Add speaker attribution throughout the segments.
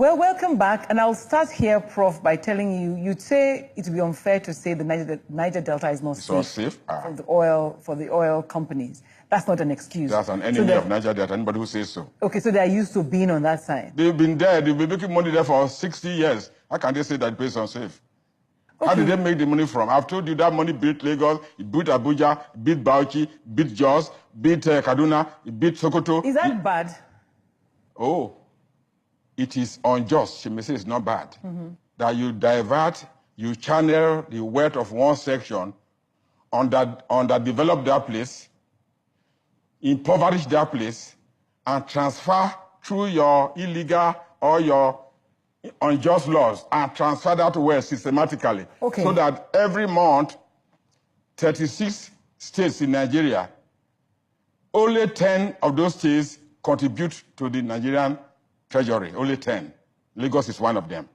Speaker 1: Well, welcome back, and I'll start here, Prof, by telling you, you'd say it would be unfair to say the Niger Delta is not safe for the oil companies. That's not an excuse.
Speaker 2: That's an enemy of Niger Delta, anybody who says so.
Speaker 1: Okay, so they're used to being on that side.
Speaker 2: They've been there, they've been making money there for 60 years. How can they say that it's unsafe? Okay. How did they make the money from? I've told you that money built Lagos, it built Abuja, it built Bauchi, it built Jos, it built Kaduna, it built Sokoto.
Speaker 1: Is that bad?
Speaker 2: Oh. It is unjust, she may say it's not bad, that you divert, you channel the wealth of one section, underdevelop that place, impoverish that place, and transfer through your illegal or your unjust laws, and transfer that wealth systematically.
Speaker 1: Okay.
Speaker 2: So that every month, 36 states in Nigeria, only 10 of those states contribute to the Nigerian Treasury, only 10. Lagos is one of them.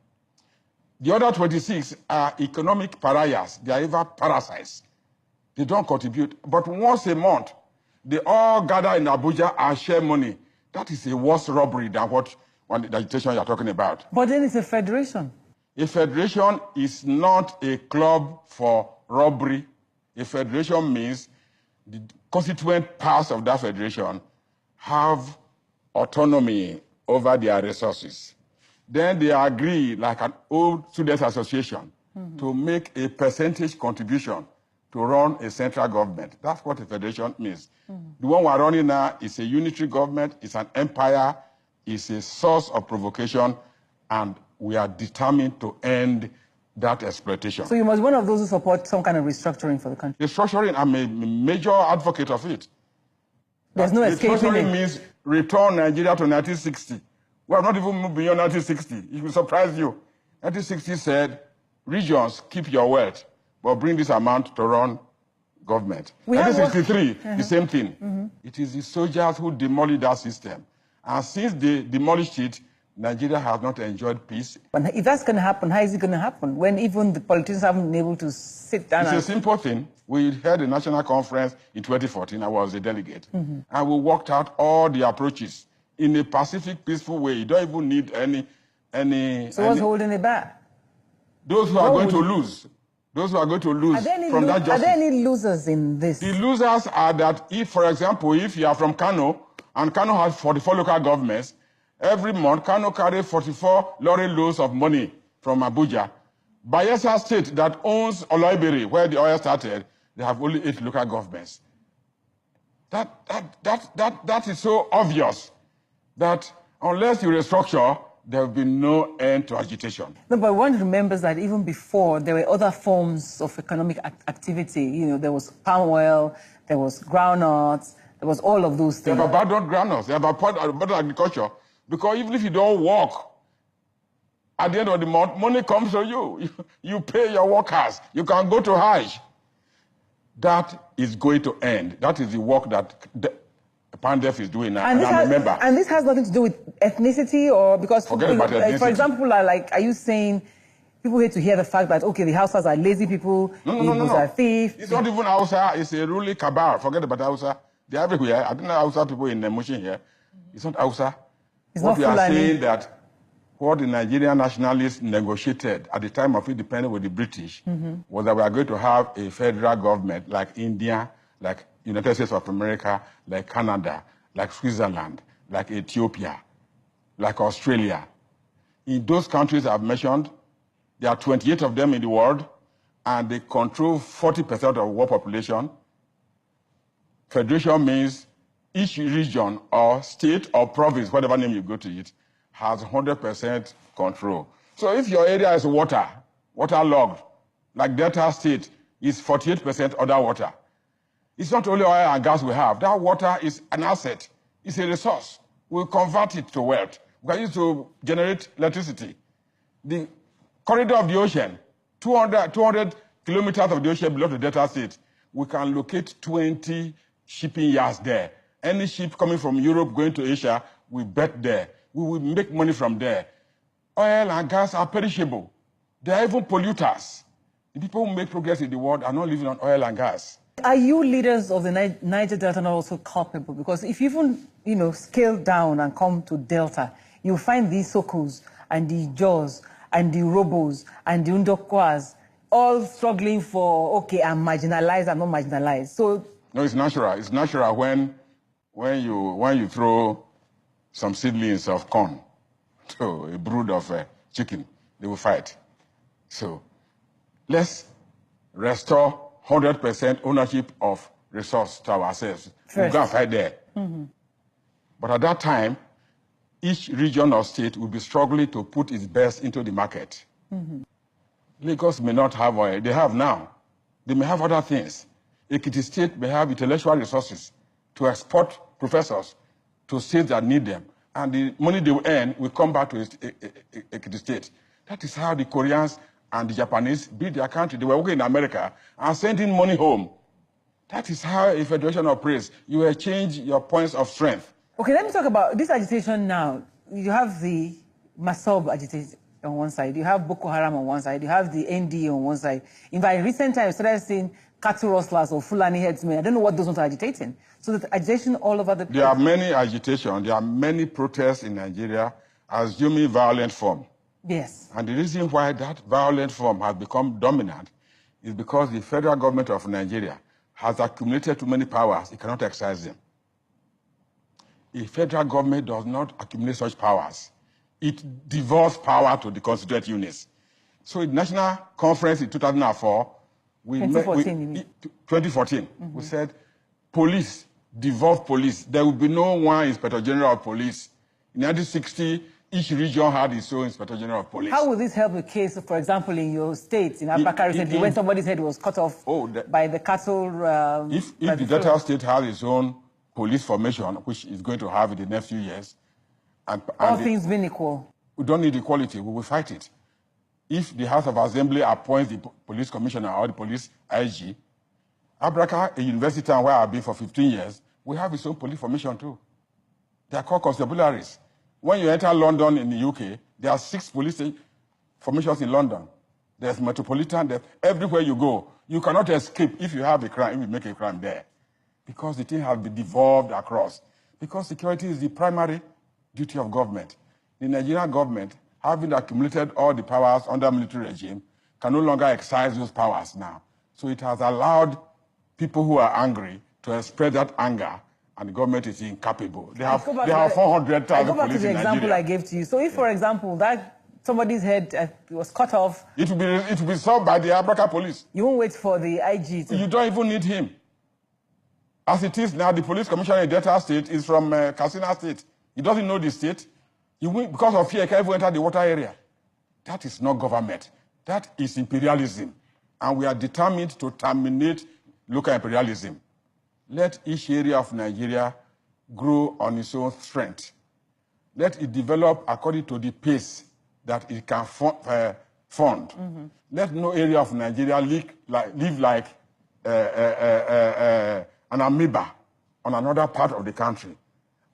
Speaker 2: The other 26 are economic pariahs. They are even parasites. They don't contribute. But once a month, they all gather in Abuja and share money. That is a worse robbery than what the agitation you're talking about.
Speaker 1: But then it's a federation.
Speaker 2: A federation is not a club for robbery. A federation means the constituent parts of that federation have autonomy over their resources. Then they agree, like an old students' association, to make a percentage contribution to run a central government. That's what a federation means. The one we're running now is a unitary government, it's an empire, it's a source of provocation, and we are determined to end that exploitation.
Speaker 1: So you must be one of those who support some kind of restructuring for the country.
Speaker 2: Restructuring, I'm a major advocate of it.
Speaker 1: There's no escaping it.
Speaker 2: Restructuring means return Nigeria to 1960. We have not even moved beyond 1960. It will surprise you. 1960 said, regions, keep your wealth, but bring this amount to run government. 1963, the same thing. It is the soldiers who demolished that system. And since they demolished it, Nigeria has not enjoyed peace.
Speaker 1: But if that's going to happen, how is it going to happen when even the politicians haven't been able to sit down?
Speaker 2: It's a simple thing. We had a national conference in 2014. I was a delegate. And we worked out all the approaches in a pacific, peaceful way. You don't even need any...
Speaker 1: So what's holding it back?
Speaker 2: Those who are going to lose. Those who are going to lose from that justice.
Speaker 1: Are there any losers in this?
Speaker 2: The losers are that if, for example, if you are from Kano, and Kano has 44 local governments, every month, Kano carries 44 lorry loads of money from Abuja. Bayelsa State, that owns Oloibiri, where the oil started, they have only 8 local governments. That is so obvious that unless you restructure, there will be no end to agitation.
Speaker 1: No, but one remembers that even before, there were other forms of economic activity. You know, there was palm oil, there was groundnuts, there was all of those things.
Speaker 2: They have abandoned groundnuts, they have abandoned agriculture. Because even if you don't work, at the end of the month, money comes to you. You pay your workers. You can go to Hajj. That is going to end. That is the work that the Pandef is doing now.
Speaker 1: And this has nothing to do with ethnicity, or because
Speaker 2: forget about ethnicity.
Speaker 1: For example, are you saying people hate to hear the fact that, okay, the Hausas are lazy people, Igbos are thieves?
Speaker 2: It's not even Hausa, it's a ruling cabal. Forget about Hausa. They're everywhere. I don't know Hausa people in the motion here. It's not Hausa. What we are saying that what the Nigerian nationalists negotiated at the time of independence with the British was that we are going to have a federal government like India, like United States of America, like Canada, like Switzerland, like Ethiopia, like Australia. In those countries I've mentioned, there are 28 of them in the world, and they control 40% of the world population. Federation means each region or state or province, whatever name you go to it, has 100% control. So if your area is waterlogged, like Delta State is 48% underwater, it's not only oil and gas we have. That water is an asset. It's a resource. We'll convert it to wealth. We can use it to generate electricity. The corridor of the ocean, 200 kilometers of the ocean below the Delta State, we can locate 20 shipping yards there. Any ship coming from Europe going to Asia, we bet there. We will make money from there. Oil and gas are perishable. They are even polluters. The people who make progress in the world are not living on oil and gas.
Speaker 1: Are you leaders of the Niger Delta not also culpable? Because if you even, scale down and come to Delta, you'll find these Sokos and the Jaws and the Robos and the Undokwas all struggling for, okay, I'm marginalized, I'm not marginalized. So
Speaker 2: no, it's natural. It's natural when you throw some seedlings of corn to a brood of chicken, they will fight. So let's restore 100% ownership of resource to ourselves. We'll go and fight there. But at that time, each region or state will be struggling to put its best into the market. Lagos may not have oil. They have now. They may have other things. Ekiti State may have intellectual resources to export professors to states that need them. And the money they will earn will come back to Ekiti State. That is how the Koreans and the Japanese built their country. They were working in America and sending money home. That is how a federation operates. You exchange your points of strength.
Speaker 1: Okay, let me talk about this agitation now. You have the Masob agitation on one side. You have Boko Haram on one side. You have the NDA on one side. In fact, in recent times, I started seeing cattle rustlers or Fulani headsmen. I don't know what those ones are agitating. So the agitation all over the place.
Speaker 2: There are many agitations. There are many protests in Nigeria assuming violent form.
Speaker 1: Yes.
Speaker 2: And the reason why that violent form has become dominant is because the federal government of Nigeria has accumulated too many powers. It cannot exercise them. The federal government does not accumulate such powers. It devolves power to the constituent units. So in the National Conference in 2004, 2014, we said, police, devolve police. There will be no one Inspector General of Police. In 1960, each region had its own Inspector General of Police.
Speaker 1: How will this help the case, for example, in your state, in Abaka recently, when somebody's head was cut off by the cattle?
Speaker 2: If the Delta State has its own police formation, which is going to have in the next few years, and
Speaker 1: all things being equal,
Speaker 2: we don't need equality. We will fight it. If the House of Assembly appoints the police commissioner or the police IG, Abraka, a university town where I've been for 15 years, we have its own police formation too. They are called constabularies. When you enter London in the UK, there are 6 police formations in London. There's Metropolitan, everywhere you go. You cannot escape if you have a crime, if you make a crime there. Because the thing has been devolved across. Because security is the primary duty of government. The Nigerian government, having accumulated all the powers under military regime, can no longer exercise those powers now. So it has allowed people who are angry to express that anger, and the government is incapable. They have 400,000 police in Nigeria. I go back to the
Speaker 1: example I gave to you. So if, for example, that somebody's head was cut off,
Speaker 2: it will be solved by the Abraka police.
Speaker 1: You won't wait for the IG to...
Speaker 2: You don't even need him. As it is now, the police commissioner in Delta State is from Katsina State. He doesn't know the state. Because of fear, he can't even enter the water area. That is not government. That is imperialism. And we are determined to terminate local imperialism. Let each area of Nigeria grow on its own strength. Let it develop according to the pace that it can fund. Let no area of Nigeria live like an amoeba on another part of the country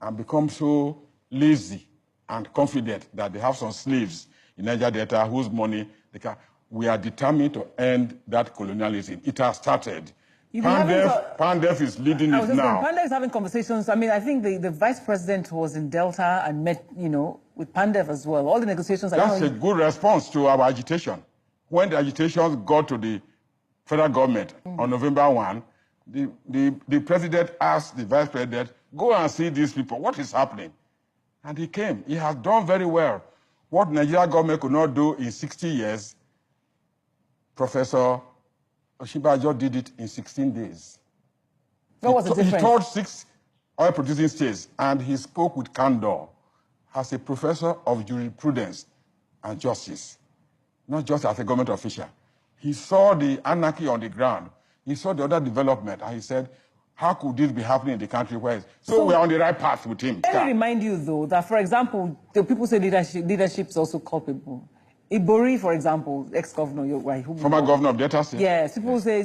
Speaker 2: and become so lazy and confident that they have some slaves in Niger Delta whose money they can. We are determined to end that colonialism. It has started. Pandef is leading it now.
Speaker 1: Pandef is having conversations. I mean, I think the vice president was in Delta and met, with Pandef as well. All the negotiations.
Speaker 2: That's a good response to our agitation. When the agitations got to the federal government on November 1, the president asked the vice president, go and see these people. What is happening? And he came. He has done very well. What Nigeria government could not do in 60 years, Professor Oshibajo did it in 16 days.
Speaker 1: What was the difference?
Speaker 2: He toured 6 oil-producing states, and he spoke with candor as a professor of jurisprudence and justice, not just as a government official. He saw the anarchy on the ground. He saw the other development, and he said, how could this be happening in the country where... So we are on the right path with him.
Speaker 1: Let me remind you, though, that, for example, the people say leadership is also culpable. Ibori, for example, ex-governor,
Speaker 2: former governor of Delta State.
Speaker 1: Yes, people say